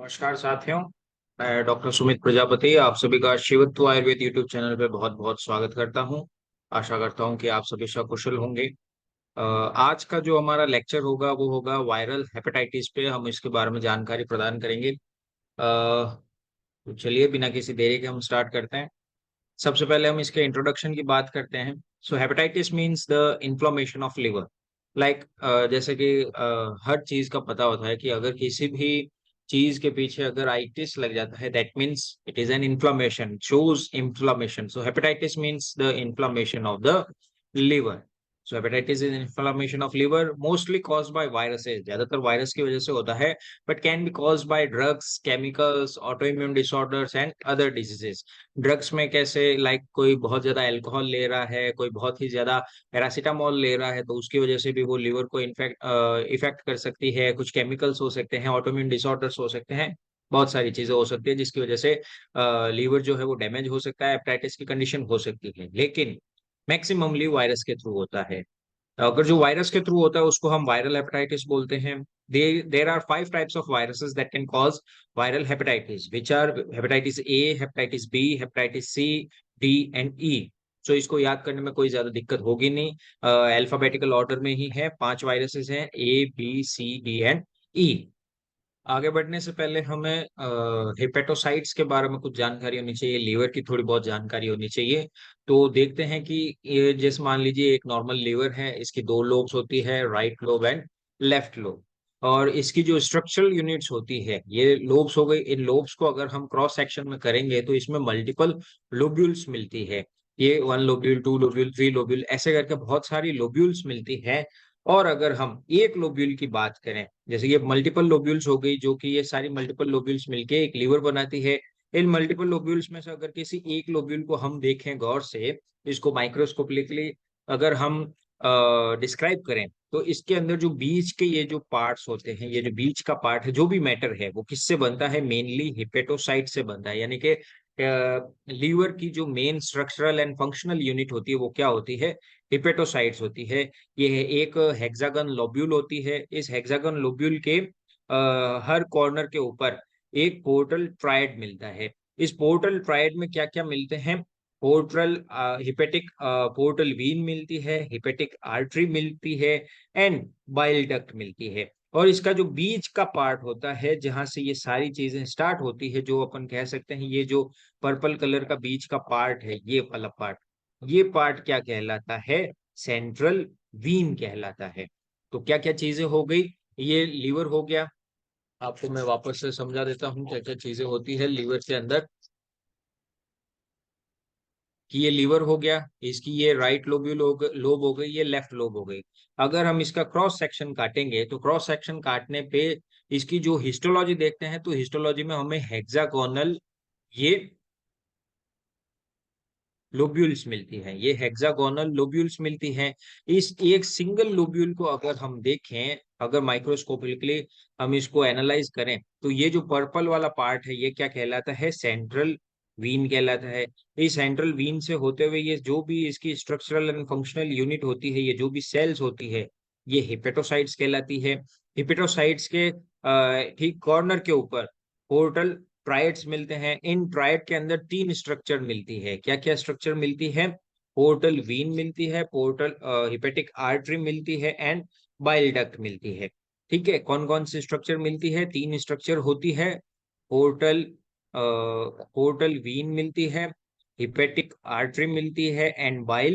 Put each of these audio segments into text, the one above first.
नमस्कार साथियों। मैं डॉक्टर सुमित प्रजापति आप सभी का शिवत्व आयुर्वेद यूट्यूब चैनल पे बहुत बहुत स्वागत करता हूं। आशा करता हूं कि आप सभी सकुशल होंगे। आज का जो हमारा लेक्चर होगा वो होगा वायरल हेपेटाइटिस पे। हम इसके बारे में जानकारी प्रदान करेंगे। तो चलिए बिना किसी देरी के हम स्टार्ट करते हैं। सबसे पहले हम इसके इंट्रोडक्शन की बात करते हैं। So hepatitis means the inflammation of liver. Like जैसे कि हर चीज का पता होता है कि अगर किसी भी चीज के पीछे अगर आइटिस लग जाता है that means it is an inflammation, shows inflammation. So hepatitis means the inflammation of the liver. So hepatitis is inflammation of liver mostly caused by viruses, ज्यादातर वायरस की वजह से होता है, but can be caused by drugs, chemicals, auto immune disorders and other diseases. Drugs में कैसे, like कोई बहुत ज्यादा अल्कोहल ले रहा है, कोई बहुत ही ज्यादा पैरासीटामोल ले रहा है तो उसकी वजह से भी वो लिवर को इफेक्ट कर सकती है। कुछ केमिकल्स हो सकते हैं, ऑटोइम्यून डिसऑर्डर्स हो सकते हैं, बहुत सारी चीजें हो सकती है जिसकी वजह से लीवर जो है वो डैमेज हो सकता है, हेपेटाइटिस की कंडीशन हो सकती है। लेकिन मैक्सिममली वायरस के थ्रू होता है। अगर जो वायरस के थ्रू होता है उसको हम वायरल हेपेटाइटिस बोलते हैं। There are 5 types of viruses that can cause viral hepatitis which are hepatitis A, hepatitis B, hepatitis C, D and E. So इसको याद करने में कोई ज्यादा दिक्कत होगी नहीं। अल्फाबेटिकल ऑर्डर में ही है, 5 वायरसेस हैं, A B C D and E. आगे बढ़ने से पहले हमें हेपेटोसाइट्स के बारे में कुछ जानकारी होनी चाहिए, लीवर की थोड़ी बहुत जानकारी होनी चाहिए। तो देखते हैं कि ये जैसे मान लीजिए एक नॉर्मल लीवर है, इसकी 2 लोब्स होती है, right lobe and left lobe. और इसकी जो स्ट्रक्चरल यूनिट्स होती है, ये लोब्स हो गई। इन लोब्स को अगर हम क्रॉस सेक्शन में करेंगे तो इसमें मल्टीपल लोब्यूल्स मिलती है। ये 1 लोब्यूल, 2 लोब्यूल, 3 लोब्यूल ऐसे करके बहुत सारी लोब्यूल्स मिलती है। और अगर हम एक लोब्यूल की बात करें, जैसे ये मल्टीपल लोब्यूल्स हो गई, जो कि ये सारी मल्टीपल लोब्यूल्स मिलके एक लीवर बनाती है। इन मल्टीपल लोब्यूल्स में से अगर किसी एक लोब्यूल को हम देखें गौर से, इसको माइक्रोस्कोपिकली अगर हम डिस्क्राइब करें, तो इसके अंदर जो बीच के ये जो पार्ट्स होते हैं, ये जो बीच का पार्ट है, जो भी मैटर है वो किससे बनता है? मेनली हिपेटोसाइट से बनता है। यानी कि लीवर की जो main structural and functional unit होती है वो क्या होती है? हिपेटोसाइट्स होती है। ये एक हेक्सागन लोब्यूल होती है। इस हेक्सागन लोब्यूल के हर कॉर्नर के ऊपर एक पोर्टल ट्रायड मिलता है। इस पोर्टल ट्रायड में क्या क्या मिलते हैं? पोर्टल हिपेटिक पोर्टल वीन मिलती है, हिपेटिक आर्टरी मिलती है एंड बाइल डक्ट मिलती है। और इसका जो बीच का पार्ट होता है, जहां से ये सारी चीजें स्टार्ट होती है, जो अपन कह सकते हैं ये जो पर्पल कलर का बीच का पार्ट है, ये वाला पार्ट, ये पार्ट क्या कहलाता है? सेंट्रल वीन कहलाता है। तो क्या क्या चीजें हो गई? ये लीवर हो गया। आपको मैं वापस से समझा देता हूँ क्या क्या चीजें होती है लीवर के अंदर। कि ये लीवर हो गया, इसकी ये राइट लोब्यूल हो गई, लोब हो गई, ये लेफ्ट लोब हो गई। अगर हम इसका क्रॉस सेक्शन काटेंगे तो क्रॉस सेक्शन काटने पे इसकी जो हिस्टोलॉजी देखते हैं, तो हिस्टोलॉजी में हमें हेक्सागोनल ये लोब्यूल्स मिलती हैं। ये हेक्सागोनल लोब्यूल्स मिलती हैं। इस एक सिंगल लोब्यूल को अगर हम देखें, अगर माइक्रोस्कोपिकली हम इसको एनालाइज करें, तो ये जो पर्पल वाला पार्ट है ये क्या कहलाता है? सेंट्रल वीन कहलाता है। इस सेंट्रल वीन से होते हुए ये जो भी इसकी स्ट्रक्चरल एंड फंक्शनल यूनिट होती है, ये जो भी सेल्स होती है, ये हिपेटोसाइट्स कहलाती है। हिपेटोसाइट्स के ठीक कॉर्नर के ऊपर पोर्टल ट्राइड्स मिलते हैं। इन ट्राइड के अंदर 3 स्ट्रक्चर मिलती है। क्या क्या स्ट्रक्चर मिलती है? पोर्टल वीन मिलती है, पोर्टल हिपेटिक आर्टरी मिलती है एंड बाइल डक्ट मिलती है। ठीक है, कौन कौन सी स्ट्रक्चर मिलती है? 3 स्ट्रक्चर होती है। पोर्टल पोर्टल वीन मिलती है, हिपेटिक आर्टरी मिलती है एंड बाइल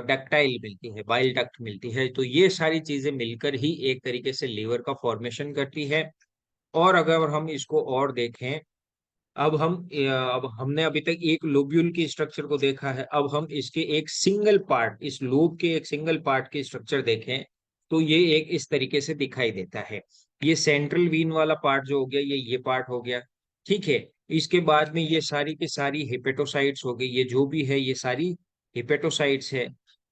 डक्टाइल मिलती है, बाइल डक्ट मिलती है। तो ये सारी चीजें मिलकर ही एक तरीके से लीवर का फॉर्मेशन करती है। और अगर हम इसको और देखें, अब हमने अभी तक एक लोब्यूल की स्ट्रक्चर को देखा है। अब हम इसके एक सिंगल पार्ट, इस लोब के एक सिंगल पार्ट की स्ट्रक्चर देखें, तो ये एक इस तरीके से दिखाई देता है। ये सेंट्रल वीन वाला पार्ट जो हो गया, ये पार्ट हो गया। ठीक है, इसके बाद में ये सारी की सारी हिपेटोसाइट्स हो गई। ये जो भी है ये सारी हिपेटोसाइट्स है।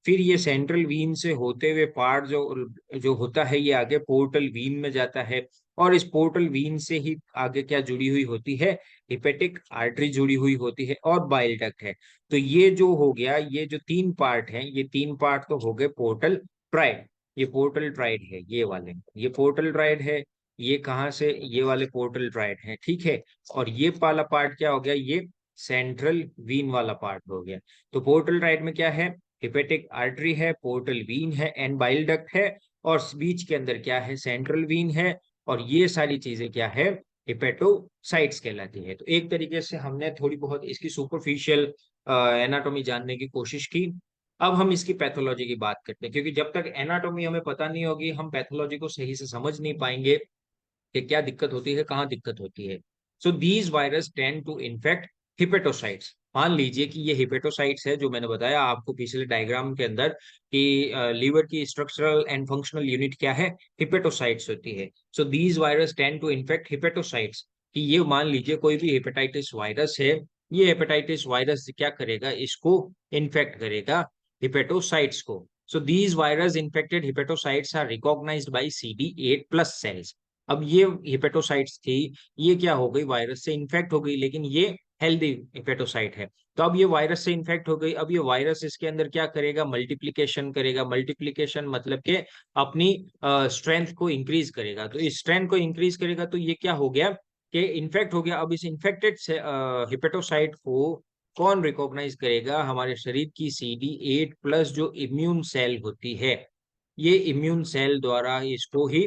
फिर ये सेंट्रल वीन से होते हुए पार्ट जो जो होता है, ये आगे पोर्टल वीन में जाता है। और इस पोर्टल वीन से ही आगे क्या जुड़ी हुई होती है? हिपेटिक आर्टरी जुड़ी हुई होती है और बाइल डक्ट है। तो ये जो हो गया, ये जो 3 पार्ट हैं, ये 3 पार्ट तो हो गए पोर्टल ट्राइड। ये पोर्टल ट्राइड है, ये वाले, ये पोर्टल ट्राइड है। ये कहाँ से, ये वाले पोर्टल राइट है, ठीक है। और ये वाला पार्ट क्या हो गया, ये सेंट्रल वीन वाला पार्ट हो गया। तो पोर्टल राइट में क्या है, हिपेटिक आर्टरी है, पोर्टल वीन है, एंड बाइल डक्ट है, और बीच के अंदर क्या है, सेंट्रल वीन है। और ये सारी चीजें क्या है, हिपेटोसाइट्स कहलाती है। तो एक तरीके से हमने थोड़ी बहुत इसकी सुपरफिशियल एनाटॉमी जानने की कोशिश की। अब हम इसकी पैथोलॉजी की बात करते हैं, क्योंकि जब तक एनाटॉमी हमें पता नहीं होगी, हम पैथोलॉजी को सही से समझ नहीं पाएंगे कि क्या दिक्कत होती है, कहाँ दिक्कत होती है। So these virus tend to infect hepatocytes. मान लीजिए कि ये हिपेटोसाइट्स है, जो मैंने बताया आपको पिछले डायग्राम के अंदर कि लीवर की स्ट्रक्चरल एंड फंक्शनल यूनिट क्या है, हिपेटोसाइट्स होती है। So these virus tend to infect hepatocytes, कि ये मान लीजिए कोई भी हेपेटाइटिस वायरस है, ये हेपेटाइटिस वायरस क्या करेगा, इसको इन्फेक्ट करेगा हिपेटोसाइट्स को। So these virus infected hepatocytes are recognised by CD8 plus cells. अब ये हिपेटोसाइट्स थी, ये क्या हो गई, वायरस से इन्फेक्ट हो गई, लेकिन ये हेल्दी हिपेटोसाइट है। तो अब ये वायरस से इन्फेक्ट हो गई, अब ये वायरस इसके अंदर क्या करेगा, मल्टीप्लीकेशन करेगा। मल्टीप्लीकेशन मतलब के अपनी स्ट्रेंथ को इंक्रीज करेगा। तो इस स्ट्रेंथ को इंक्रीज करेगा, तो ये क्या हो गया कि इन्फेक्ट हो गया। अब इस इन्फेक्टेड हिपेटोसाइट को कौन रिकॉग्नाइज करेगा, हमारे शरीर की CD8 प्लस जो इम्यून सेल होती है, ये इम्यून सेल द्वारा इसको ही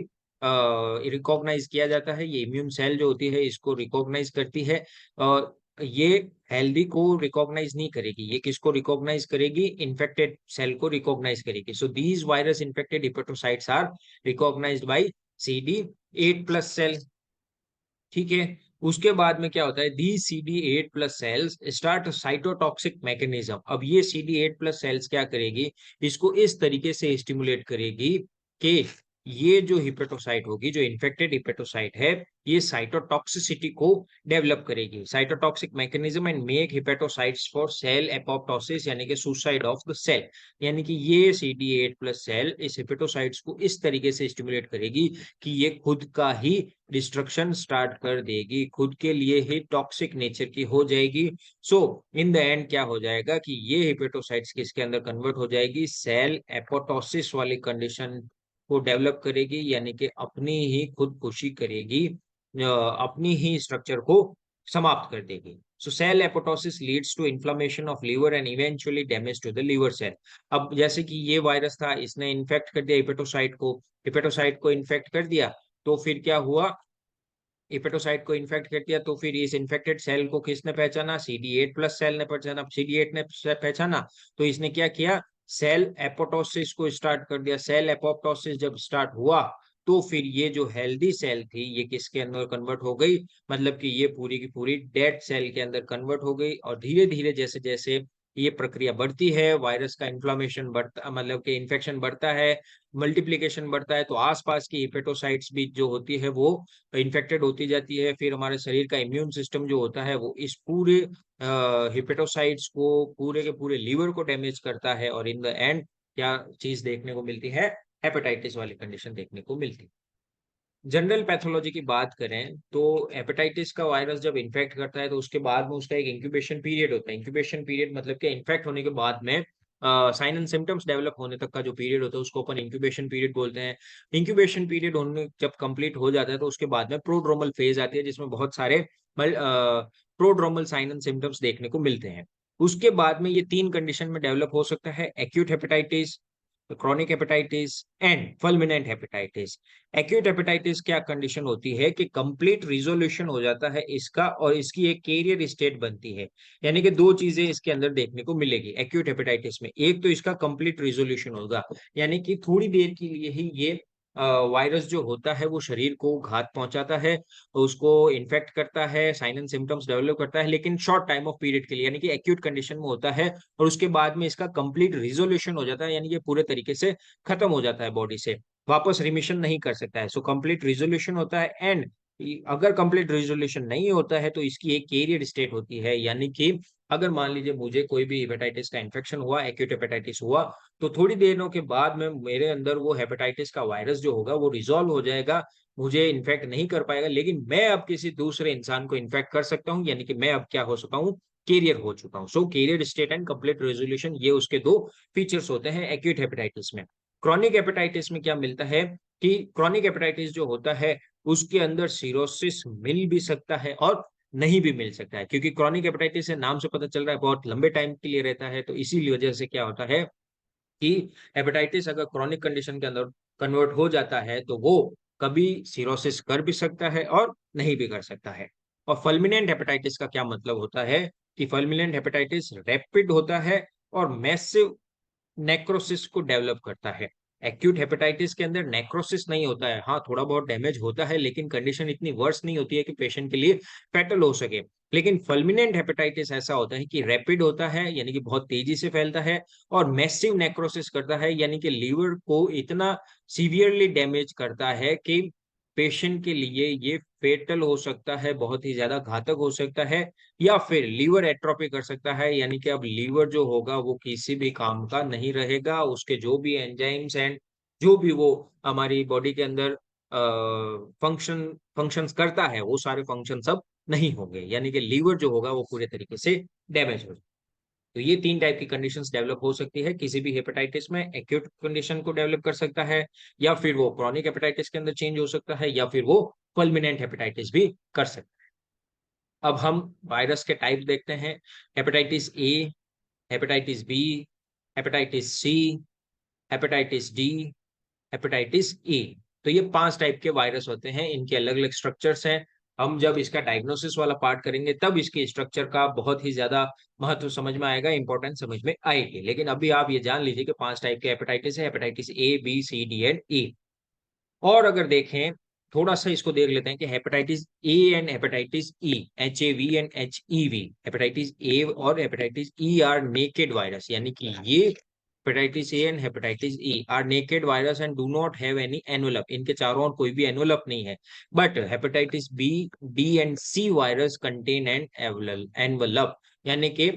रिकॉग्नाइज किया जाता है। ये इम्यून सेल जो होती है इसको रिकॉग्नाइज करती है। और ये हेल्दी को रिकॉग्नाइज नहीं करेगी, ये किसको रिकॉग्नाइज करेगी, इन्फेक्टेड सेल को रिकॉग्नाइज करेगी। So these virus infected hepatocytes are recognised by CD8 plus cell, ठीक है। उसके बाद में क्या होता है, the CD8 plus cells start cytotoxic mechanism. अब ये CD8 प्लस सेल्स क्या करेगी, इसको इस तरीके से स्टिमुलेट करेगी कि ये जो हिपेटोसाइट होगी, जो इन्फेक्टेड हिपेटोसाइट है, ये साइटोटॉक्सिसिटी को डेवलप करेगी, cytotoxic mechanism, and make hepatocytes for sale apoptosis, यानी कि सुसाइड ऑफ द सेल। यानी कि ये CD8 प्लस सेल इस हिपेटोसाइट्स को इस तरीके से स्टिमुलेट करेगी कि ये खुद का ही डिस्ट्रक्शन स्टार्ट कर देगी, खुद के लिए ही टॉक्सिक नेचर की हो जाएगी। सो इन द एंड क्या हो जाएगा कि ये हिपेटोसाइट्स किसके अंदर कन्वर्ट हो जाएगी, सेल एपोटोसिस वाली कंडीशन को डेवलप करेगी, यानी कि अपनी ही खुदकुशी करेगी, अपनी ही स्ट्रक्चर को समाप्त कर देगी। So cell apoptosis leads to inflammation of liver and eventually damage to the liver cell. अब जैसे कि ये वायरस था, इसने इन्फेक्ट कर दिया हिपेटोसाइट को इन्फेक्ट कर दिया, तो फिर क्या हुआ, हिपेटोसाइट को इन्फेक्ट कर दिया, तो फिर इस इन्फेक्टेड सेल को किसने पहचाना, CD8 प्लस सेल ने पहचाना। CD8 ने पहचाना, तो इसने क्या किया, सेल एपोटोसिस को स्टार्ट कर दिया। सेल एपोप्टोसिस जब स्टार्ट हुआ, तो फिर ये जो हेल्दी सेल थी, ये किसके अंदर कन्वर्ट हो गई, मतलब कि ये पूरी की पूरी डेड सेल के अंदर कन्वर्ट हो गई। और धीरे धीरे जैसे जैसे ये प्रक्रिया बढ़ती है, वायरस का इन्फ्लामेशन बढ़ता, मतलब कि इन्फेक्शन बढ़ता है, मल्टीप्लीकेशन बढ़ता है, तो आसपास की हिपेटोसाइट्स भी जो होती है वो इन्फेक्टेड होती जाती है। फिर हमारे शरीर का इम्यून सिस्टम जो होता है वो इस पूरे हिपेटोसाइट्स को, पूरे के पूरे लीवर को डैमेज करता है, और इन द एंड क्या चीज देखने को मिलती है, हेपेटाइटिस वाली कंडीशन देखने को मिलती है। जनरल पैथोलॉजी की बात करें तो हेपेटाइटिस का वायरस जब इन्फेक्ट करता है, तो उसके बाद में उसका एक इंक्यूबेशन पीरियड होता है। इंक्यूबेशन पीरियड मतलब कि इन्फेक्ट होने के बाद में साइन एंड सिम्टम्स डेवलप होने तक का जो पीरियड होता है, उसको अपन इंक्यूबेशन पीरियड बोलते हैं। इंक्यूबेशन पीरियड होने जब कंप्लीट हो जाता है, तो उसके बाद में प्रोड्रोमल फेज आती है, जिसमें बहुत सारे प्रोड्रोमल साइन एंड सिम्टम्स देखने को मिलते हैं। उसके बाद में ये तीन कंडीशन में डेवलप हो सकता है, acute hepatitis, chronic hepatitis and fulminant hepatitis. Acute hepatitis क्या कंडीशन होती है कि कंप्लीट रिजोल्यूशन हो जाता है इसका, और इसकी एक कैरियर स्टेट बनती है। यानी कि दो चीजें इसके अंदर देखने को मिलेगी एक्यूट हेपेटाइटिस में, एक तो इसका कंप्लीट रिजोल्यूशन होगा, यानी कि थोड़ी देर के लिए ही ये वायरस जो होता है वो शरीर को घात पहुंचाता है, उसको इन्फेक्ट करता है, साइन एंड सिम्टम्स डेवलप करता है, लेकिन शॉर्ट टाइम ऑफ पीरियड के लिए, यानी कि एक्यूट कंडीशन में होता है। और उसके बाद में इसका कंप्लीट रिजोल्यूशन हो जाता है, यानी कि पूरे तरीके से खत्म हो जाता है बॉडी से, वापस रिमिशन नहीं कर सकता है। सो कंप्लीट रिजोल्यूशन होता है। एंड अगर कंप्लीट रिजोल्यूशन नहीं होता है, तो इसकी एक कैरियर स्टेट होती है, यानी कि अगर मान लीजिए मुझे कोई भी हेपेटाइटिस का इन्फेक्शन हुआ, एक्यूट हेपेटाइटिस हुआ, तो थोड़ी देरों के बाद में मेरे अंदर वो हेपेटाइटिस का वायरस जो होगा वो रिजॉल्व हो जाएगा, मुझे इन्फेक्ट नहीं कर पाएगा, लेकिन मैं अब किसी दूसरे इंसान को इन्फेक्ट कर सकता हूँ, यानी कि मैं अब क्या हो चुका हूँ, कैरियर हो चुका हूँ। So carrier state and complete resolution, ये उसके दो फीचर्स होते हैं एक्यूट हेपेटाइटिस में। क्रॉनिक हेपेटाइटिस में क्या मिलता है कि क्रॉनिक हेपेटाइटिस जो होता है उसके अंदर सिरोसिस मिल भी सकता है और नहीं भी मिल सकता है, क्योंकि क्रॉनिक हेपेटाइटिस से नाम से पता चल रहा है बहुत लंबे टाइम के लिए रहता है। तो इसीलिए वजह से क्या होता है कि हेपेटाइटिस अगर क्रॉनिक कंडीशन के अंदर कन्वर्ट हो जाता है तो वो कभी सिरोसिस कर भी सकता है और नहीं भी कर सकता है। और फल्मिनेंट हेपेटाइटिस का क्या मतलब होता है कि फल्मिनेंट हेपेटाइटिस रैपिड होता है और मैसिव नेक्रोसिस को डेवलप करता है। एक्यूट हेपेटाइटिस के अंदर नेक्रोसिस नहीं होता है, हाँ थोड़ा बहुत डैमेज होता है, लेकिन कंडीशन इतनी वर्स नहीं होती है कि पेशेंट के लिए फैटल हो सके। लेकिन फल्मिनेंट हेपेटाइटिस ऐसा होता है कि रैपिड होता है, यानी कि बहुत तेजी से फैलता है, और मैसिव नेक्रोसिस करता है, यानी कि लीवर को इतना सीवियरली डैमेज करता है कि पेशेंट के लिए ये फेटल हो सकता है, बहुत ही ज्यादा घातक हो सकता है, या फिर लीवर एट्रोफी कर सकता है, यानी कि अब लीवर जो होगा वो किसी भी काम का नहीं रहेगा, उसके जो भी एंजाइम्स एंड जो भी वो हमारी बॉडी के अंदर फंक्शंस करता है वो सारे फंक्शन सब नहीं होंगे, यानी कि लीवर जो होगा वो पूरे तरीके से डैमेज हो जाएगा। तो ये 3 टाइप की कंडीशंस डेवलप हो सकती है किसी भी हेपेटाइटिस में। एक्यूट कंडीशन को डेवलप कर सकता है, या फिर वो क्रॉनिक हेपेटाइटिस के अंदर चेंज हो सकता है, या फिर वो फुलमिनेंट हेपेटाइटिस भी कर सकता है। अब हम वायरस के टाइप देखते हैं। Hepatitis A, hepatitis B, hepatitis C, hepatitis D, hepatitis E. तो ये 5 टाइप के वायरस होते हैं, इनके अलग अलग स्ट्रक्चर्स हैं। हम जब इसका डायग्नोसिस वाला पार्ट करेंगे तब इसके स्ट्रक्चर का बहुत ही ज्यादा महत्व समझ में आएगा, इंपॉर्टेंस समझ में आएगी। लेकिन अभी आप ये जान लीजिए कि 5 टाइप के हेपेटाइटिस है, hepatitis A B C D and E. और अगर देखें, थोड़ा सा इसको देख लेते हैं कि hepatitis A and hepatitis E, H A V and H E V, hepatitis A और hepatitis E are naked virus, यानी कि ये hepatitis A and hepatitis E are naked virus and do not have any envelope, इनके चारों ओर कोई भी envelope नहीं है। But hepatitis B, D and C virus contain an envelope, यानी कि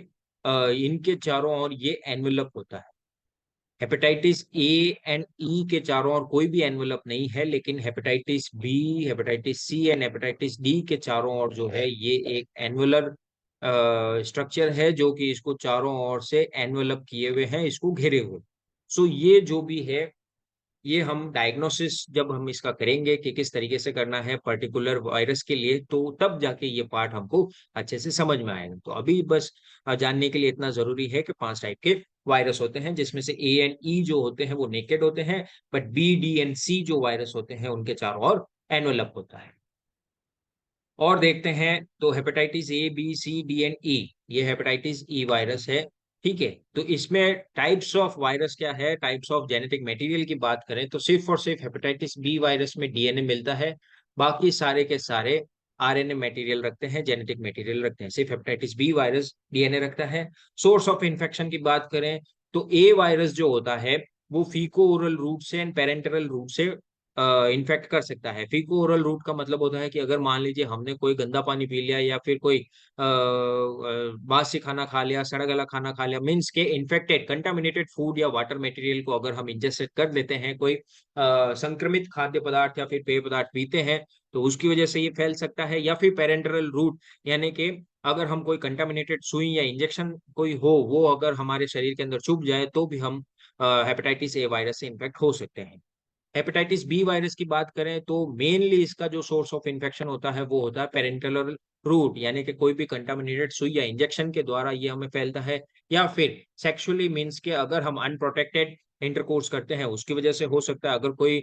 इनके चारों ओर ये एनवेलप होता है। हेपेटाइटिस ए एंड ई के चारों ओर कोई भी एनवेलप नहीं है, लेकिन hepatitis B, hepatitis C and hepatitis D के चारों ओर जो है ये एक एनवेलर स्ट्रक्चर है, जो कि इसको चारों ओर से एनवेलप किए हुए हैं, इसको घेरे हुए। सो ये जो भी है, ये हम डायग्नोसिस जब हम इसका करेंगे कि किस तरीके से करना है पर्टिकुलर वायरस के लिए, तो तब जाके ये पार्ट हमको अच्छे से समझ में आएगा। तो अभी बस जानने के लिए इतना जरूरी है कि 5 टाइप के वायरस होते हैं, जिसमें से ए एंड ई जो होते हैं वो नेकेड होते हैं, बट बी डी एंड सी जो वायरस होते हैं उनके चारों ओर एनवेलप होता है। और देखते हैं, तो hepatitis A B C D and E, ये हेपेटाइटिस ई वायरस है। ठीक है, तो इसमें टाइप्स ऑफ वायरस क्या है, टाइप्स ऑफ जेनेटिक मटेरियल की बात करें तो सिर्फ और सिर्फ हेपेटाइटिस बी वायरस में डीएनए मिलता है, बाकी सारे के सारे आरएनए मटेरियल रखते हैं, जेनेटिक मटेरियल रखते हैं। सिर्फ हेपेटाइटिस बी वायरस डीएनए रखता है। सोर्स ऑफ इन्फेक्शन की बात करें तो ए वायरस जो होता है वो फीको ओरल रूट से एंड पेरेंटरल रूट से इन्फेक्ट कर सकता है। फीको ओरल रूट का मतलब होता है कि अगर मान लीजिए हमने कोई गंदा पानी पी लिया, या फिर कोई बासी खाना खा लिया, सड़ा गला खाना खा लिया, मीन्स के इन्फेक्टेड कंटामिनेटेड फूड या वाटर मटेरियल को अगर हम इंजेस्ट कर लेते हैं, कोई संक्रमित खाद्य पदार्थ या फिर पेय पदार्थ पीते हैं, तो उसकी वजह से ये फैल सकता है। या फिर पेरेंटरल रूट, यानी कि अगर हम कोई कंटामिनेटेड सुई या इंजेक्शन कोई हो, वो अगर हमारे शरीर के अंदर चुभ जाए तो भी हम हेपेटाइटिस ए वायरस से इन्फेक्ट हो सकते हैं। हेपेटाइटिस बी वायरस की बात करें तो मेनली इसका जो सोर्स ऑफ इन्फेक्शन होता है वो होता है पेरेंटल रूट, यानी कि कोई भी कंटामिनेटेड सुई या इंजेक्शन के द्वारा ये हमें फैलता है, या फिर सेक्सुअली मींस के अगर हम अनप्रोटेक्टेड इंटरकोर्स करते हैं उसकी वजह से हो सकता है। अगर कोई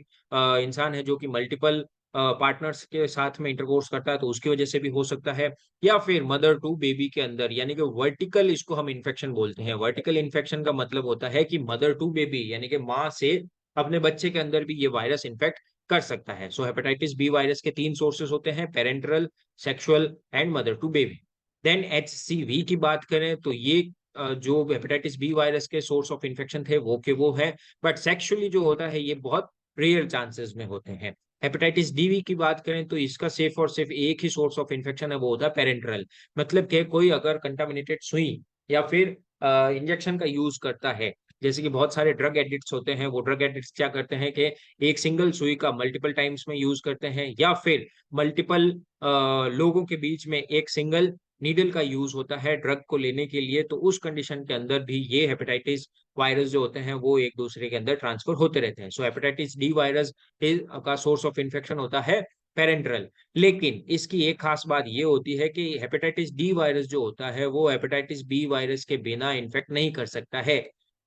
इंसान है जो कि मल्टीपल पार्टनर्स के साथ में इंटरकोर्स करता है तो उसकी वजह से भी हो सकता है। या फिर मदर टू बेबी के अंदर, यानी कि वर्टिकल, इसको हम इन्फेक्शन बोलते हैं। वर्टिकल इन्फेक्शन का मतलब होता है कि मदर टू बेबी, यानी कि माँ से अपने बच्चे के अंदर भी ये वायरस इन्फेक्ट कर सकता है। सो हेपेटाइटिस बी वायरस के 3 सोर्सेस होते हैं, parenteral, sexual and mother to baby. Then HCV की बात करें तो ये जो हेपेटाइटिस बी वायरस के सोर्स ऑफ इन्फेक्शन थे वो के वो है, बट सेक्सुअली जो होता है ये बहुत रेयर चांसेस में होते हैं। हेपेटाइटिस डीवी की बात करें तो इसका सिर्फ और सिर्फ एक ही सोर्स ऑफ इन्फेक्शन है, वो होता है पेरेंटरल, मतलब कि कोई अगर कंटामिनेटेड सुई या फिर इंजेक्शन का यूज करता है, जैसे कि बहुत सारे ड्रग एडिक्ट्स होते हैं, वो ड्रग एडिक्ट्स क्या करते हैं कि एक सिंगल सुई का मल्टीपल टाइम्स में यूज करते हैं, या फिर मल्टीपल लोगों के बीच में एक सिंगल नीडल का यूज होता है ड्रग को लेने के लिए। तो उस कंडीशन के अंदर भी ये हेपेटाइटिस वायरस जो होते हैं वो एक दूसरे के अंदर ट्रांसफर होते रहते हैं। सो हेपेटाइटिस डी वायरस का सोर्स ऑफ इन्फेक्शन होता है पेरेंट्रल। लेकिन इसकी एक खास बात ये होती है कि हेपेटाइटिस डी वायरस जो होता है वो हेपेटाइटिस बी वायरस के बिना इन्फेक्ट नहीं कर सकता है,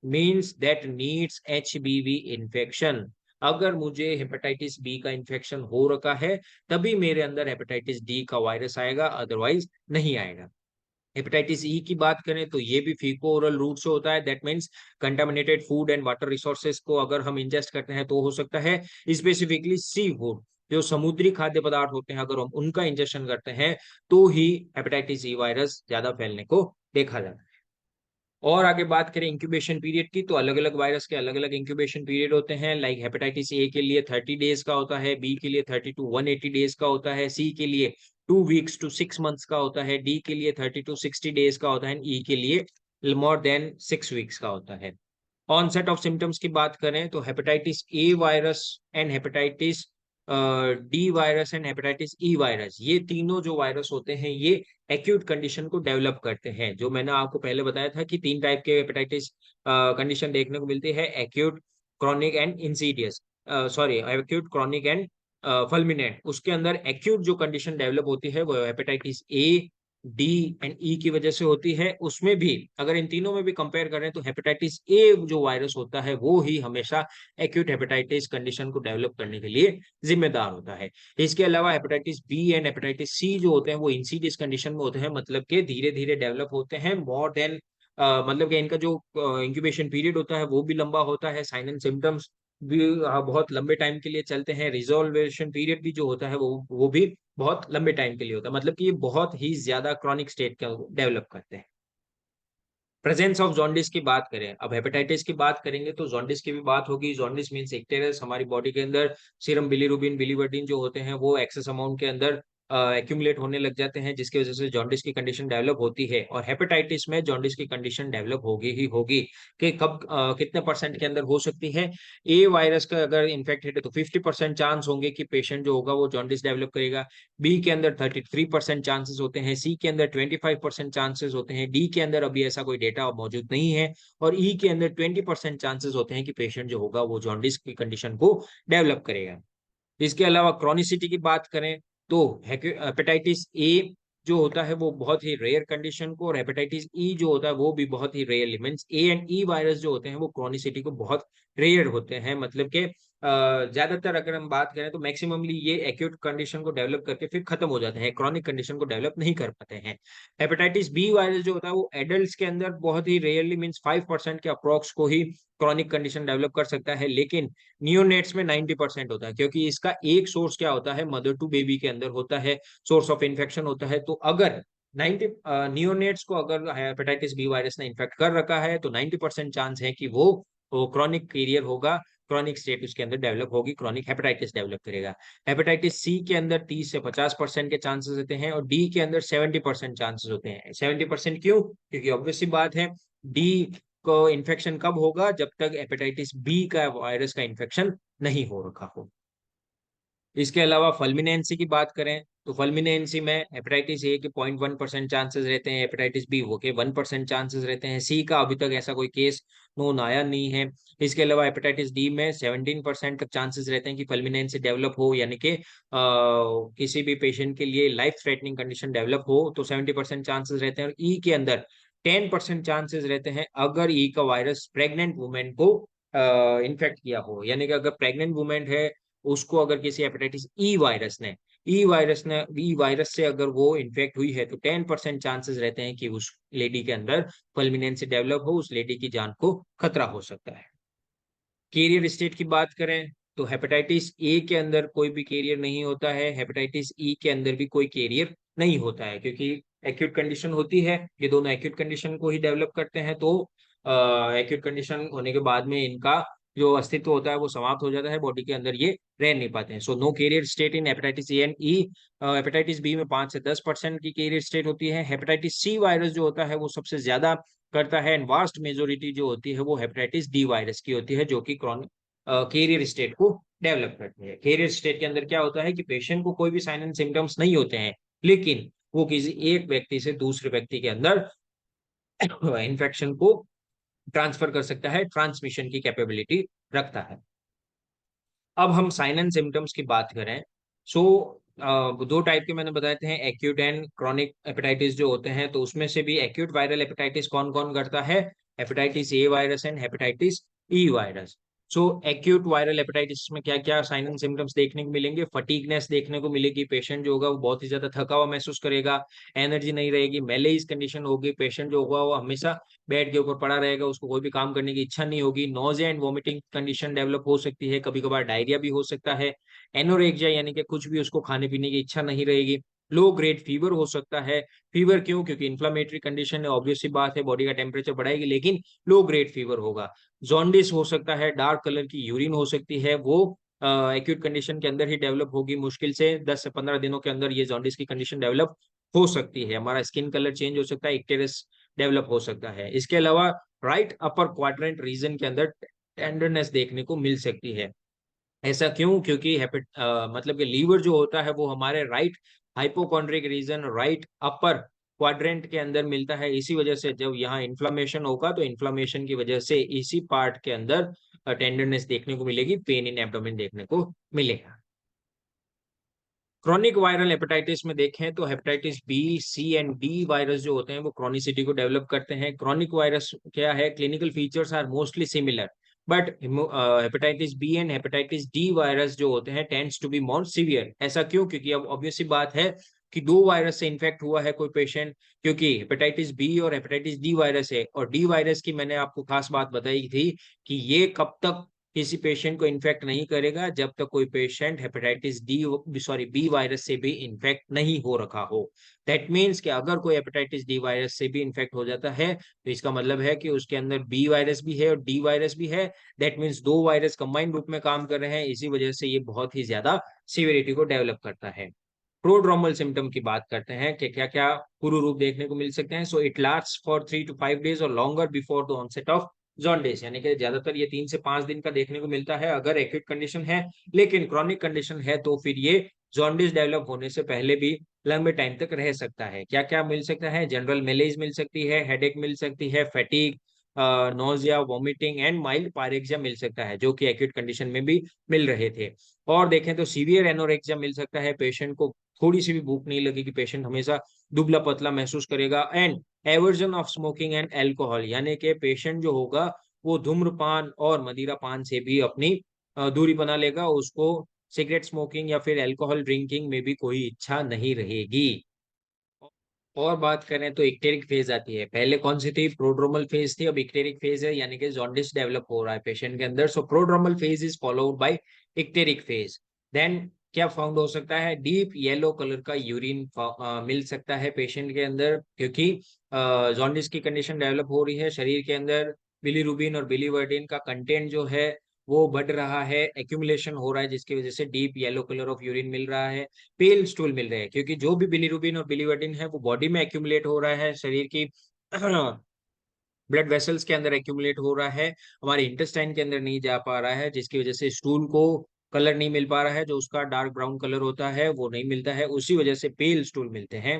means that needs HBV infection. अगर मुझे हेपेटाइटिस बी का इन्फेक्शन हो रखा है तभी मेरे अंदर हेपेटाइटिस डी का वायरस आएगा, अदरवाइज नहीं आएगा। हेपेटाइटिस ई की बात करें तो ये भी फीको ओरल रूट से होता है, that means contaminated food and water resources को अगर हम इंजेस्ट करते हैं तो हो सकता है। स्पेसिफिकली सी फूड, जो समुद्री खाद्य पदार्थ होते हैं, अगर हम उनका इंजेक्शन करते हैं तो ही हेपेटाइटिस ई वायरस ज्यादा फैलने को देखा जाता है। और आगे बात करें इंक्यूबेशन पीरियड की, तो अलग अलग वायरस के अलग अलग इंक्यूबेशन पीरियड होते हैं। लाइक हेपेटाइटिस ए के लिए 30 डेज का होता है, बी के लिए 30 to 180 डेज का होता है, सी के लिए 2 weeks to 6 months का होता है, डी के लिए 30 to 60 डेज का होता है, ई के लिए मोर देन 6 weeks का होता है। ऑनसेट ऑफ सिम्टम्स की बात करें तो hepatitis A virus and hepatitis D virus and hepatitis E virus, ये तीनों जो वायरस होते हैं ये एक्यूट कंडीशन को डेवलप करते हैं। जो मैंने आपको पहले बताया था कि 3 टाइप के हेपेटाइटिस कंडीशन देखने को मिलती है, acute, chronic and insidious, sorry acute, chronic and fulminant. उसके अंदर एक्यूट जो कंडीशन डेवलप होती है वो hepatitis A, D and E की वजह से होती है। उसमें भी अगर इन तीनों में भी कंपेयर करें तो हेपेटाइटिस ए जो वायरस होता है वो ही हमेशा एक्यूट हेपेटाइटिस कंडीशन को डेवलप करने के लिए जिम्मेदार होता है। इसके अलावा hepatitis B and hepatitis C जो होते हैं वो इंसीडियस कंडीशन में होते हैं, मतलब कि धीरे धीरे डेवलप होते हैं, मोर देन मतलब कि इनका जो इंक्यूबेशन पीरियड होता है वो भी लंबा होता है, साइन एंड सिम्टम्स भी बहुत लंबे टाइम के लिए चलते हैं, रिजोल्वेशन पीरियड भी जो होता है वो भी बहुत लंबे टाइम के लिए होता है, मतलब कि ये बहुत ही ज्यादा क्रॉनिक स्टेट का डेवलप करते हैं। प्रेजेंस ऑफ जॉन्डिस की बात करें, अब हेपेटाइटिस की बात करेंगे तो जॉन्डिस की भी बात होगी। जॉन्डिस मींस इक्टेरियस, हमारी बॉडी के अंदर सीरम बिलीरुबिन, बिलीवर्डिन जो होते हैं वो एक्सेस अमाउंट के अंदर एक्यूमुलेट होने लग जाते हैं, जिसकी वजह से जॉन्डिस की कंडीशन डेवलप होती है। और हेपेटाइटिस में जॉन्डिस की कंडीशन डेवलप होगी ही होगी, कि कब कितने परसेंट के अंदर हो सकती है। ए वायरस का अगर इन्फेक्टेड है तो 50% चांस होंगे कि पेशेंट जो होगा वो जॉन्डिस डेवलप करेगा, बी के अंदर 33% चांसेस होते हैं, सी के अंदर 25% चांसेस होते हैं, डी के अंदर अभी ऐसा कोई डेटा मौजूद नहीं है, और ई के अंदर 20% चांसेस होते हैं कि पेशेंट जो होगा वो जॉन्डिस की कंडीशन को डेवलप करेगा। इसके अलावा क्रॉनिसिटी की बात करें तो हेपेटाइटिस ए जो होता है वो बहुत ही रेयर कंडीशन को, और हेपेटाइटिस ई जो होता है वो भी बहुत ही rare, means A and E virus जो होते हैं वो क्रॉनिसिटी को बहुत रेयर होते हैं, मतलब कि ज्यादातर अगर हम बात करें तो मैक्सिममली ये एक्यूट कंडीशन को डेवलप करके फिर खत्म हो जाते हैं, क्रॉनिक कंडीशन को डेवलप नहीं कर पाते हैं। हेपेटाइटिस बी वायरस जो होता है वो एडल्ट्स के अंदर बहुत ही रेयरली, मींस 5% के अप्रोक्स को ही क्रॉनिक कंडीशन डेवलप कर सकता है, लेकिन नियोनेट्स में 90% होता है, क्योंकि इसका एक सोर्स क्या होता है, मदर टू बेबी के अंदर होता है, सोर्स ऑफ इन्फेक्शन होता है। तो अगर 90 नियोनेट्स को अगर हेपेटाइटिस बी वायरस ने इन्फेक्ट कर रखा है तो 90% चांस है कि वो क्रॉनिक कैरियर होगा, क्रॉनिक स्टेट उसके अंदर डेवलप होगी, क्रॉनिक हेपेटाइटिस डेवलप करेगा। हेपेटाइटिस सी के अंदर 30 से 50% के चांसेस होते हैं, और डी के अंदर 70% चांसेस होते हैं। 70% क्यों? क्योंकि ऑब्वियस सी बात है, डी को इन्फेक्शन कब होगा, जब तक हेपेटाइटिस बी का वायरस का इन्फेक्शन नहीं हो रखा हो। इसके अलावा फल्मिनेंसी की बात करें तो फल्मिनेंसी में हेपेटाइटिस ए के 0.1% चांसेस रहते हैं, हेपेटाइटिस बी वो के 1% चांसेस रहते हैं, सी का अभी तक ऐसा कोई केस नोन आया नहीं है। इसके अलावा हेपेटाइटिस डी में 17% तक चांसेस रहते हैं कि फल्मिनेंसी डेवलप हो, यानी कि किसी भी पेशेंट के लिए लाइफ थ्रेटनिंग कंडीशन डेवलप हो तो 70% चांसेस रहते हैं। और ई के अंदर 10% चांसेस रहते हैं अगर ई का वायरस प्रेग्नेंट वुमेन को इन्फेक्ट किया हो, यानी कि अगर प्रेग्नेंट वुमेन है उसको अगर किसी हेपेटाइटिस ई वायरस से अगर वो इन्फेक्ट हुई है तो 10% चांसेस रहते हैं कि उस लेडी के अंदर फल्मिनेंसी डेवलप हो, उस लेडी की जान को खतरा हो सकता है। कैरियर स्टेट की बात करें तो हेपेटाइटिस ए के अंदर कोई भी कैरियर नहीं होता है, हेपेटाइटिस ई के अंदर भी कोई कैरियर नहीं होता है, क्योंकि एक्यूट कंडीशन होती है, ये दोनों एक्यूट कंडीशन को ही डेवलप करते हैं। तो एक्यूट कंडीशन होने के बाद में इनका जो अस्तित्व होता है वो समाप्त हो जाता है, बॉडी के अंदर ये रह नहीं पाते हैं। So no carrier state in hepatitis A and E. Hepatitis B में 5 से 10% की कैरियर स्टेट होती है। हेपेटाइटिस सी वायरस जो होता है वो सबसे ज्यादा करता है, एंड वास्ट मेजोरिटी जो होती है वो हेपेटाइटिस डी वायरस की होती है, जो कि क्रॉनिक कैरियर स्टेट को डेवलप करती है। कैरियर स्टेट के अंदर क्या होता है कि पेशेंट को कोई भी साइन एंड सिम्टम्स नहीं होते हैं, लेकिन वो किसी एक व्यक्ति से दूसरे व्यक्ति के अंदर इन्फेक्शन को ट्रांसफर कर सकता है, ट्रांसमिशन की कैपेबिलिटी रखता है। अब हम साइन एंड सिम्टम्स की बात करें सो दो टाइप के मैंने बताए थे, एक्यूट एंड क्रॉनिक हेपेटाइटिस जो होते हैं। तो उसमें से भी एक्यूट वायरल हेपेटाइटिस कौन कौन करता है? Hepatitis A virus and hepatitis E virus. So acute viral hepatitis में क्या क्या साइन एंड सिम्टम्स देखने को मिलेंगे? फटीगनेस देखने को मिलेगी, पेशेंट जो होगा वो बहुत ही ज्यादा थका हुआ महसूस करेगा, एनर्जी नहीं रहेगी, मेलेइस कंडीशन होगी, पेशेंट जो होगा वो हमेशा बेड के ऊपर पड़ा रहेगा, उसको कोई भी काम करने की इच्छा नहीं होगी, nausea and vomiting condition develop हो सकती है, कभी कभार डायरिया भी हो सकता है, एनोरेक्सिया यानी कि कुछ भी उसको खाने पीने की इच्छा नहीं रहेगी, लो ग्रेड फीवर हो सकता है। फीवर क्यों? क्योंकि इन्फ्लामेटरी कंडीशन है, ऑब्वियस सी बात है, बॉडी का टेम्परेचर बढ़ाएगी, लेकिन लो ग्रेड फीवर होगा। जॉन्डिस हो सकता है, डार्क कलर की यूरिन हो सकती है, वो एक्यूट कंडीशन के अंदर ही डेवलप होगी, मुश्किल से 10 से 15 दिनों के अंदर ये जॉन्डिस की कंडीशन डेवलप हो सकती है। हमारा स्किन कलर चेंज हो सकता है, इक्टेरिस डेवलप हो सकता है। इसके अलावा राइट अपर क्वाड्रेंट रीजन के अंदर टेंडरनेस देखने को मिल सकती है। ऐसा क्यों? क्योंकि मतलब कि लीवर जो होता है वो हमारे right hypochondriac region, right upper quadrant के अंदर मिलता है। इसी वजह से जब यहाँ इन्फ्लामेशन होगा तो इन्फ्लामेशन की वजह से इसी पार्ट के अंदर टेंडरनेस देखने को मिलेगी, पेन इन एब्डोमेन देखने को मिलेगा। क्रॉनिक वायरल हेपेटाइटिस में देखें तो hepatitis B, C and D virus जो होते हैं वो क्रॉनिसिटी को डेवलप करते हैं। क्रॉनिक वायरस क्या है? Clinical features are mostly similar, but hepatitis B and hepatitis D virus जो होते हैं tends to be more severe. ऐसा क्यों? क्योंकि अब ऑब्वियस सी बात है कि दो वायरस से इन्फेक्ट हुआ है कोई पेशेंट, क्योंकि हेपेटाइटिस बी और हेपेटाइटिस डी वायरस है। और डी वायरस की मैंने आपको खास बात बताई थी कि ये कब तक किसी पेशेंट को इन्फेक्ट नहीं करेगा? जब तक कोई patient hepatitis D sorry B virus से भी इन्फेक्ट नहीं हो रखा हो। दैट मीन्स कि अगर कोई हेपेटाइटिस डी वायरस से भी इन्फेक्ट हो जाता है तो इसका मतलब है कि उसके अंदर बी वायरस भी है और डी वायरस भी है। दैट मीन्स दो वायरस कंबाइंड रूप में काम कर रहे हैं, इसी वजह से ये बहुत ही ज्यादा सीवियरिटी को डेवलप करता है। प्रोड्रोमल सिम्टम की बात करते हैं कि क्या क्या पूर्व रूप देखने को मिल सकते हैं। So it last for 3 to 5 days और longer before the onset of jaundice, यानी कि ज्यादातर ये 3 से 5 दिन का देखने को मिलता है अगर एक्यूट कंडीशन है। लेकिन क्रॉनिक कंडीशन है तो फिर ये जॉन्डिस डेवलप होने से पहले भी लंबे टाइम तक रह सकता है। क्या क्या मिल सकता है? जनरल मेलेज मिल सकती है, हेडेक मिल सकती है, fatigue, nausea, vomiting and mild pyrexia मिल सकता है, जो कि एक्यूट कंडीशन में भी मिल रहे थे। और देखें तो सीवियर एनोरेक्सिया मिल सकता है, पेशेंट को थोड़ी सी भी भूख नहीं लगेगी, पेशेंट हमेशा दुबला पतला महसूस करेगा। And aversion of smoking and alcohol, यानी कि पेशेंट जो होगा वो धूम्रपान और मदिरा पान से भी अपनी दूरी बना लेगा, उसको सिगरेट स्मोकिंग या फिर अल्कोहल ड्रिंकिंग में भी कोई इच्छा नहीं रहेगी। और बात करें तो इक्टेरिक फेज आती है। पहले कौन सी थी? प्रोड्रोमल फेज थी, अब इक्टेरिक फेज है, यानी कि जॉन्डिस डेवलप हो रहा है पेशेंट के अंदर। So prodromal phase is followed by icteric phase. Then क्या फाउंड हो सकता है? डीप येलो कलर का यूरिन मिल सकता है पेशेंट के अंदर, क्योंकि जॉन्डिस की कंडीशन डेवलप हो रही है, शरीर के अंदर बिलीरुबिन और बिलीवर्डिन का कंटेंट जो है वो बढ़ रहा है, एक्यूमुलेशन हो रहा है, जिसकी वजह से deep yellow colour of urine मिल रहा है, पेल स्टूल मिल रहे हैं, क्योंकि जो भी बिलीरुबिन और बिलीवर्डिन है वो बॉडी में एक्यूमुलेट हो रहा है, शरीर की ब्लड वेसल्स के अंदर एक्यूमुलेट हो रहा है, हमारे इंटेस्टाइन के अंदर नहीं जा पा रहा है, जिसकी वजह से स्टूल को कलर नहीं मिल पा रहा है, जो उसका डार्क ब्राउन कलर होता है वो नहीं मिलता है, उसी वजह से पेल स्टूल मिलते हैं।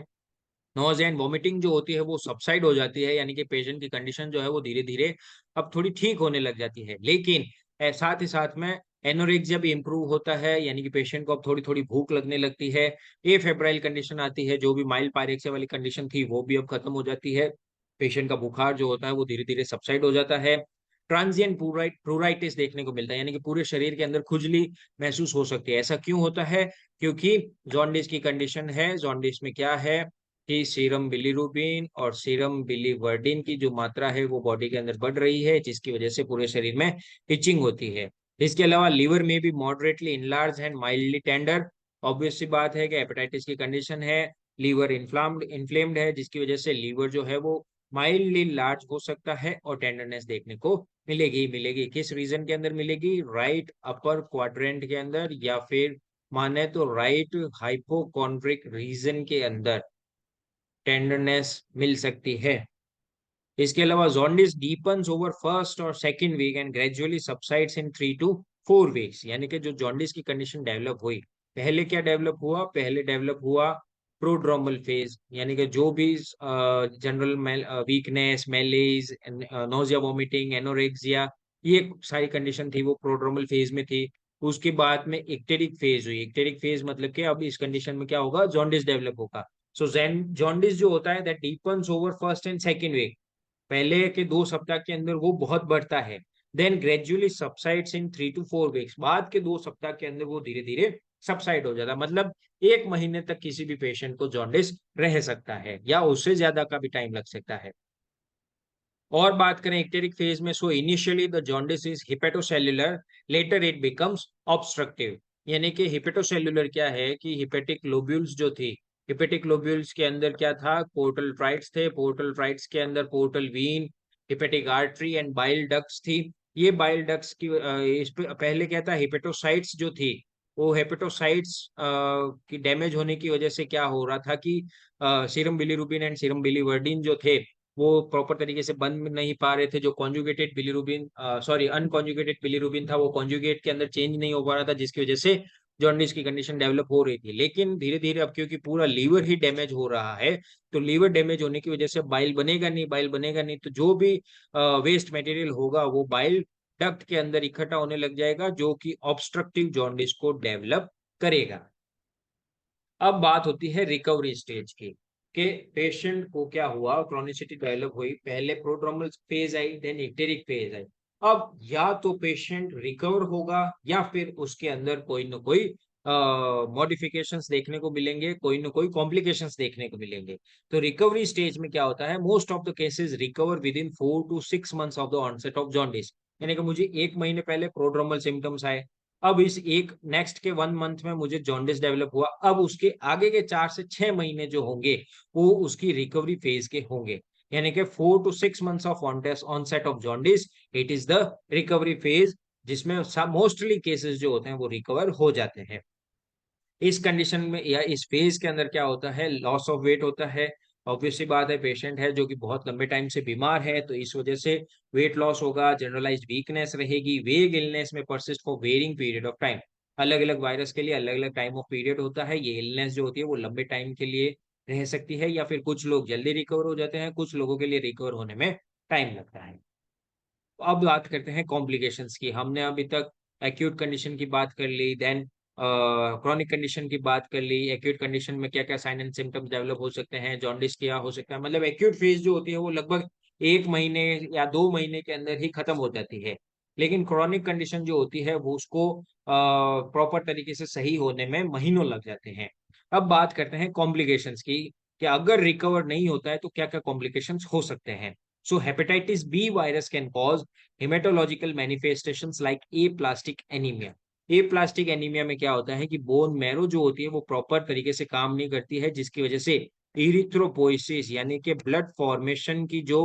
नोज एंड वॉमिटिंग जो होती है वो सबसाइड हो जाती है, यानी कि पेशेंट की कंडीशन जो है वो धीरे धीरे अब थोड़ी ठीक होने लग जाती है। लेकिन साथ ही साथ में एनोरेक्सिया भी इंप्रूव होता है, यानी कि पेशेंट को अब थोड़ी थोड़ी भूख लगने लगती है। ए फेब्राइल कंडीशन आती है, जो भी माइल्ड पायरेक्सिया वाली कंडीशन थी वो भी अब खत्म हो जाती है, पेशेंट का बुखार जो होता है वो धीरे धीरे सबसाइड हो जाता है। ट्रांजिएंट प्रूराइटिस देखने को मिलता है, यानी कि पूरे शरीर के अंदर खुजली महसूस हो सकती है। ऐसा क्यों होता है? क्योंकि जॉन्डिस की कंडीशन है। जॉन्डिस में क्या है कि सीरम बिलीरुबिन और सीरम बिलीवर्डिन की जो मात्रा है वो बॉडी के अंदर बढ़ रही है, जिसकी वजह से पूरे शरीर में इचिंग होती है। इसके अलावा लीवर में भी moderately enlarge and mildly tender. Obvious सी बात है कि हेपेटाइटिस की कंडीशन है, लीवर इन्फ्लेम्ड है, जिसकी वजह से लीवर जो है वो माइल्डली लार्ज हो सकता है और टेंडरनेस देखने को मिलेगी मिलेगी। किस रीजन के अंदर मिलेगी? राइट अपर क्वाड्रेंट के अंदर, या फिर माने तो राइट हाइपोकॉन्ड्रिक रीजन के अंदर टेंडरनेस मिल सकती है। इसके अलावा जॉन्डिस डीपन्स ओवर फर्स्ट और second week and gradually subsides in 3 to 4 weeks, यानी कि जो जॉन्डिस की कंडीशन डेवलप हुई, पहले क्या डेवलप हुआ? पहले डेवलप हुआ प्रोड्रोमल फेज, यानी कि जो भी general weakness, मेलेज, nausea, vomiting, anorexia, ये सारी कंडीशन थी वो प्रोड्रोमल फेज में थी। उसके बाद में इक्टेरिक फेज हुई। इक्टेरिक फेज मतलब कि अब इस कंडीशन में क्या होगा, जॉन्डिस डेवलप होगा। सो जॉन्डिस जो होता है that deepens over first and second week, पहले के 2 सप्ताह के अंदर वो बहुत बढ़ता है। Then gradually subsides in 3 to 4 weeks, बाद के 2 सप्ताह के अंदर वो धीरे धीरे सबसाइड हो जाता है। मतलब 1 महीने तक किसी भी पेशेंट को जॉन्डिस रह सकता है या उससे ज्यादा का भी टाइम लग सकता है। और बात करें इक्टेरिक फेज में, so initially the jaundice is hepatocellular, later it becomes obstructive. यानी कि हिपेटोसेल्युलर क्या है कि हिपेटिक लोब्यूल्स जो थी, हिपेटिक लोब्यूल्स के अंदर क्या था, पोर्टल ट्राइट्स थे, पोर्टल ट्राइट्स के अंदर portal vein, hepatic artery and bile ducts थी। ये बाइल डक्ट्स की इस पे पहले क्या था, हिपेटोसाइट्स जो थी, वो हेपेटोसाइट्स की डैमेज होने की वजह से क्या हो रहा था कि serum bilirubin and serum biliverdin जो थे वो प्रॉपर तरीके से बन नहीं पा रहे थे। जो conjugated bilirubin, sorry unconjugated bilirubin था, वो कॉन्जुगेट के अंदर चेंज नहीं हो पा रहा था, जिसकी वजह से जॉन्डिस की कंडीशन डेवलप हो रही थी। लेकिन धीरे धीरे अब क्योंकि पूरा लीवर ही डैमेज हो रहा है, तो लीवर डैमेज होने की वजह से बाइल बनेगा नहीं, बाइल बनेगा नहीं तो जो भी वेस्ट मटेरियल होगा वो बाइल डक्ट के अंदर इकट्ठा होने लग जाएगा, जो कि ऑब्स्ट्रक्टिव जॉन्डिस को डेवलप करेगा। अब बात होती है रिकवरी स्टेज की, कि पेशेंट को क्या हुआ, क्रॉनिसिटी डेवलप हुई, पहले प्रोड्रोमल फेज आई, देन इक्टेरिक फेज आई। अब या तो पेशेंट रिकवर होगा या फिर उसके अंदर कोई ना कोई मॉडिफिकेशंस देखने को मिलेंगे, कोई ना कोई कॉम्प्लिकेशंस देखने को मिलेंगे। तो रिकवरी स्टेज में क्या होता है, most of the cases recover within 4 to 6 months of the onset of jaundice. यानी कि मुझे 1 महीने पहले प्रोड्रोमल सिम्टम्स आए, अब इस एक नेक्स्ट के 1 मंथ में मुझे जॉन्डिस डेवलप हुआ, अब उसके आगे के 4 से 6 महीने जो होंगे वो उसकी रिकवरी फेज के होंगे। यानी कि 4 to 6 months of onset of jaundice, it is the recovery phase, जिसमें मोस्टली केसेस जो होते हैं वो रिकवर हो जाते हैं। इस कंडीशन में या इस फेज के अंदर क्या होता है, लॉस ऑफ वेट होता है। ऑब्वियसली बात है, पेशेंट है जो कि बहुत लंबे टाइम से बीमार है, तो इस वजह से वेट लॉस होगा, जनरलाइज्ड वीकनेस रहेगी, वेग इलनेस में persist for varying period of time. अलग अलग वायरस के लिए अलग अलग टाइम ऑफ पीरियड होता है। ये इलनेस जो होती है वो लंबे टाइम के लिए रह सकती है, या फिर कुछ लोग जल्दी रिकवर हो जाते हैं, कुछ लोगों के लिए रिकवर होने में टाइम लगता है। अब बात करते हैं कॉम्प्लिकेशंस की। हमने अभी तक एक्यूट कंडीशन की बात कर ली, देन क्रॉनिक कंडीशन की बात कर ली। एक्यूट कंडीशन में क्या क्या साइन एंड सिम्टम्स डेवलप हो सकते हैं, जॉन्डिस क्या हो सकता है। मतलब एक्यूट फेज जो होती है वो लगभग 1 महीने या 2 महीने के अंदर ही खत्म हो जाती है। लेकिन क्रॉनिक कंडीशन जो होती है वो उसको प्रॉपर तरीके से सही होने में महीनों लग जाते हैं। अब बात करते हैं कॉम्प्लिकेशंस की, कि अगर रिकवर नहीं होता है तो क्या क्या कॉम्प्लिकेशंस हो सकते हैं। So hepatitis B virus can cause hematological manifestations like aplastic anemia. aplastic anemia में क्या होता है कि बोन मैरो जो होती है वो प्रॉपर तरीके से काम नहीं करती है, जिसकी वजह से इरिथ्रोपोइसिस यानी कि ब्लड फॉर्मेशन की जो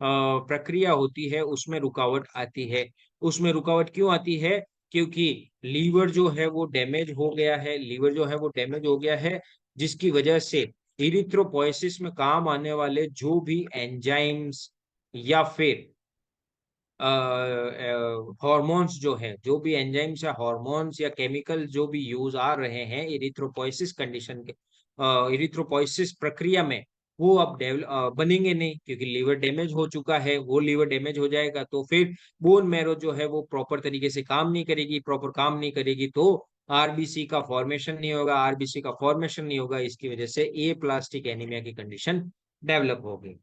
प्रक्रिया होती है उसमें रुकावट आती है। उसमें रुकावट क्यों आती है, क्योंकि लीवर जो है वो डैमेज हो गया है, लीवर जो है वो डैमेज हो गया है, जिसकी वजह से इरिथ्रोपोइसिस में काम आने वाले जो भी एंजाइम्स या फिर हार्मोन्स जो है, जो भी एंजाइम्स या हार्मोन्स या केमिकल जो भी यूज आ रहे हैं इरिथ्रोपोइसिस कंडीशन के, इरिथ्रोपोइसिस प्रक्रिया में, वो अब बनेंगे नहीं, क्योंकि लीवर डैमेज हो चुका है। वो लीवर डैमेज हो जाएगा तो फिर बोन मैरो जो है वो प्रॉपर तरीके से काम नहीं करेगी, प्रॉपर काम नहीं करेगी तो आरबीसी का फॉर्मेशन नहीं होगा, आरबीसी का फॉर्मेशन नहीं होगा, इसकी वजह से ए प्लास्टिक एनीमिया की कंडीशन डेवलप होगी।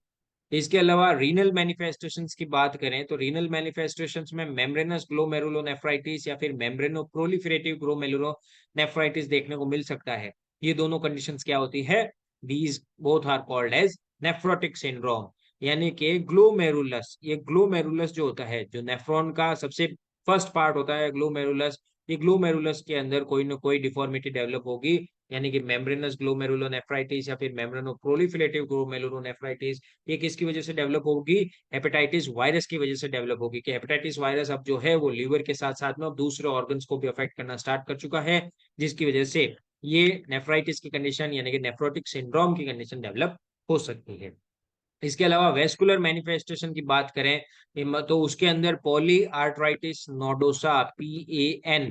इसके अलावा रीनल मैनिफेस्टेशंस की बात करें तो रीनल मैनिफेस्टेशंस में मेम्ब्रेनस ग्लोमेरुलोनेफ्राइटिस या फिर मेम्ब्रेनो प्रोलिफरेटिव ग्लोमेरुलोनेफ्राइटिस देखने को मिल सकता है। ये दोनों कंडीशंस क्या होती है, these both are called as nephrotic syndrome. यानी कि ग्लोमेरुलस, ये ग्लोमेरुलस जो होता है, जो नेफ्रॉन का सबसे फर्स्ट पार्ट होता है ग्लोमेरुलस, ये ग्लोमेरुलस के अंदर कोई ना कोई डिफॉर्मिटी डेवलप होगी, यानी कि मेम्ब्रेनस ग्लोमेरुलोनेफ्राइटिस या फिर मेम्ब्रेनो प्रोलिफरेटिव ग्लोमेरुलोनेफ्राइटिस। ये किसकी वजह से डेवलप होगी, हेपेटाइटिस वायरस की वजह से डेवलप होगी, कि हेपेटाइटिस वायरस अब जो है वो लीवर के साथ साथ में अब दूसरे ऑर्गन्स को भी अफेक्ट करना स्टार्ट कर चुका है, जिसकी वजह से ये नेफ्राइटिस की कंडीशन यानी कि नेफ्रोटिक सिंड्रोम की कंडीशन डेवलप हो सकती है। इसके अलावा वेस्कुलर मैनिफेस्टेशन की बात करें तो उसके अंदर polyarteritis nodosa, PAN,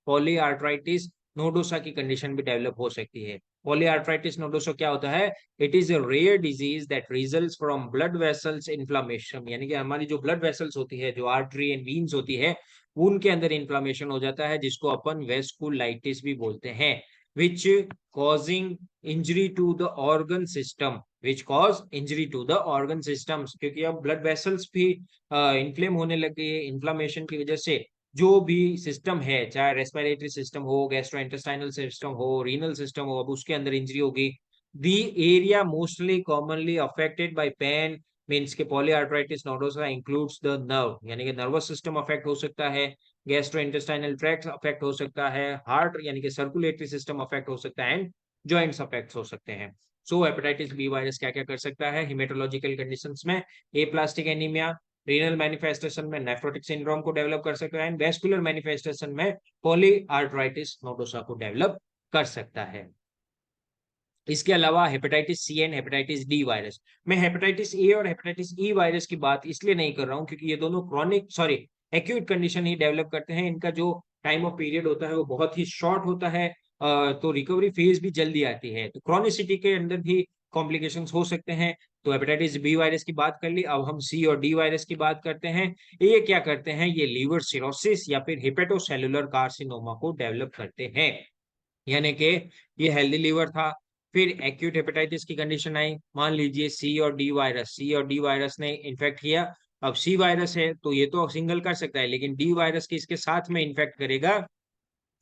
polyarteritis nodosa की कंडीशन भी डेवलप हो सकती है। पॉलीआर्थराइटिस नोडोसा क्या होता है? It is a rare disease that results from blood vessels inflammation, यानी कि हमारी जो ब्लड वेसल्स होती है, जो आर्टरी एंड वीन्स होती है, उनके अंदर इन्फ्लामेशन हो जाता है, जिसको अपन वेस्कुलाइटिस भी बोलते हैं, which causing injury to the organ system, which cause injury to the organ systems, क्योंकि अब ब्लड वेसल्स भी इन्फ्लेम होने लगे, इन्फ्लामेशन की वजह से जो भी सिस्टम है, चाहे रेस्पिरेटरी सिस्टम हो, गैस्ट्रोइंटेस्टाइनल सिस्टम हो, रीनल सिस्टम हो, अब उसके अंदर इंजरी होगी। The area mostly commonly affected by pain means के polyarteritis nodosa includes the nerve, यानी कि नर्वस सिस्टम अफेक्ट हो सकता है, गैस्ट्रोइंटेस्टाइनल ट्रैक्ट अफेक्ट हो सकता है, हार्ट यानी कि सर्कुलेटरी सिस्टम अफेक्ट हो सकता है, एंड जॉइंट्स अफेक्ट हो सकते हैं। सो हेपेटाइटिस बी वायरस क्या क्या कर सकता है? हिमेटोलॉजिकल कंडीशंस में एप्लास्टिक एनीमिया, रीनल मैनिफेस्टेशन में नेफ्रोटिक सिंड्रोम को डेवलप कर सकता है, एंड वेस्कुलर मैनिफेस्टेशन में पॉलीआर्थराइटिस नोडोसा को डेवलप कर सकता है। इसके अलावा hepatitis C and hepatitis D virus, मैं हेपेटाइटिस ए और हेपेटाइटिस ई वायरस की बात इसलिए नहीं कर रहा हूं क्योंकि ये दोनों क्रॉनिक सॉरी एक्यूट कंडीशन ही डेवलप करते हैं, इनका जो टाइम ऑफ पीरियड होता है वो बहुत ही शॉर्ट होता है, तो रिकवरी फेज भी जल्दी आती है, तो क्रॉनिसिटी के अंदर भी कॉम्प्लिकेशंस हो सकते हैं। तो हेपेटाइटिस बी वायरस की बात कर ली, अब हम सी और डी वायरस की बात करते हैं। ये क्या करते हैं? ये लीवर सिरोसिस या फिर हेपेटोसेलुलर कार्सिनोमा को डेवलप करते हैं, यानी कि ये हेल्दी लीवर था, फिर एक्यूट हेपेटाइटिस की कंडीशन आई, मान लीजिए सी और डी वायरस ने इन्फेक्ट किया। अब सी वायरस है तो ये तो सिंगल कर सकता है, लेकिन डी वायरस की इसके साथ में इन्फेक्ट करेगा,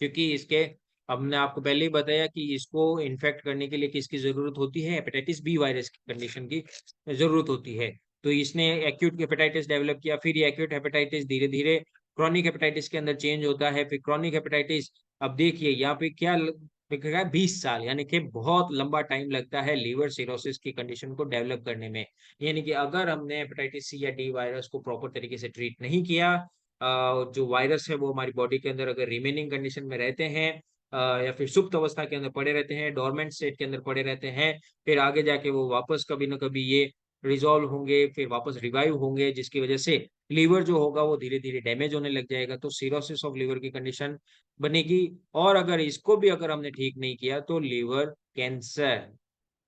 क्योंकि इसके हमने आपको पहले ही बताया कि इसको इन्फेक्ट करने के लिए किसकी जरूरत होती है? हेपेटाइटिस बी वायरस की कंडीशन की जरूरत होती है। तो इसने एक्यूट हेपेटाइटिस डेवलप किया, फिर ये एक्यूट हेपेटाइटिस धीरे धीरे क्रॉनिक हेपेटाइटिस के अंदर चेंज होता है, फिर क्रॉनिक हेपेटाइटिस, अब देखिए यहाँ पे क्या लिखा है, 20 साल, यानी कि बहुत लंबा टाइम लगता है लीवर सिरोसिस की कंडीशन को डेवलप करने में। यानी कि अगर हमने हेपेटाइटिस सी या डी वायरस को प्रॉपर तरीके से ट्रीट नहीं किया, जो वायरस है वो हमारी बॉडी के अंदर अगर रिमेनिंग कंडीशन में रहते हैं, या फिर सुप्त अवस्था के अंदर पड़े रहते हैं, डोरमेंट स्टेट के अंदर पड़े रहते हैं, फिर आगे जाके वो वापस कभी ना कभी ये रिजॉल्व होंगे, फिर वापस रिवाइव होंगे, जिसकी वजह से लीवर जो होगा वो धीरे धीरे डैमेज होने लग जाएगा, तो सिरोसिस ऑफ लीवर की कंडीशन बनेगी। और अगर इसको भी अगर हमने ठीक नहीं किया तो लीवर कैंसर,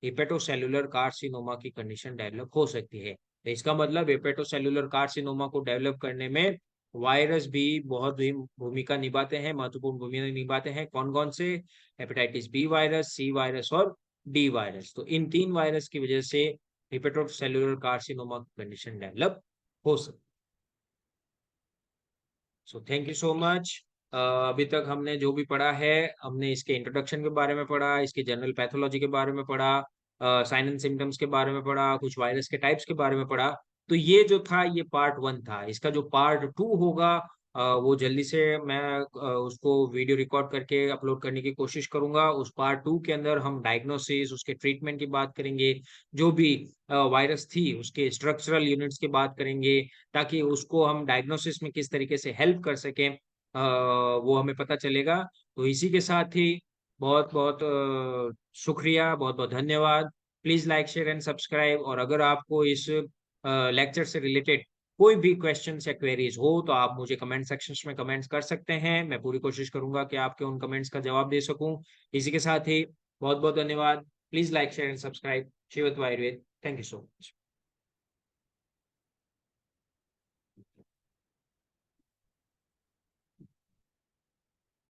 हेपेटोसेलुलर कार्सिनोमा की कंडीशन डेवलप हो सकती है। तो इसका मतलब हेपेटोसेलुलर कार्सिनोमा को डेवलप करने में वायरस भी बहुत ही भूमिका निभाते हैं, महत्वपूर्ण भूमिका निभाते हैं। कौन कौन से? Hepatitis B virus, C virus और डी वायरस। तो इन तीन वायरस की वजह से हेपेटोसेलुलर कार्सिनोमा की कंडीशन डेवलप हो सकती है। So thank you so much. अभी तक हमने जो भी पढ़ा है, हमने इसके इंट्रोडक्शन के बारे में पढ़ा, इसके जनरल पैथोलॉजी के बारे में पढ़ा, साइन एंड सिम्टम्स के बारे में पढ़ा, कुछ वायरस के टाइप्स के बारे में पढ़ा। तो ये जो था ये पार्ट 1 था। इसका जो पार्ट 2 होगा, वो जल्दी से मैं उसको वीडियो रिकॉर्ड करके अपलोड करने की कोशिश करूंगा। उस पार्ट 2 के अंदर हम डायग्नोसिस, उसके ट्रीटमेंट की बात करेंगे, जो भी वायरस थी उसके स्ट्रक्चरल यूनिट्स की बात करेंगे, ताकि उसको हम डायग्नोसिस में किस तरीके से हेल्प कर सकें, वो हमें पता चलेगा। तो इसी के साथ ही बहुत बहुत शुक्रिया, बहुत बहुत धन्यवाद। Please like share and subscribe, और अगर आपको इस लेक्चर से रिलेटेड कोई भी क्वेश्चन या क्वेरीज हो तो आप मुझे कमेंट सेक्शंस में कमेंट्स कर सकते हैं, मैं पूरी कोशिश करूंगा कि आपके उन कमेंट्स का जवाब दे सकूं। इसी के साथ ही बहुत बहुत धन्यवाद। Please like share and subscribe. Shivatva Ayurved. Thank you so much.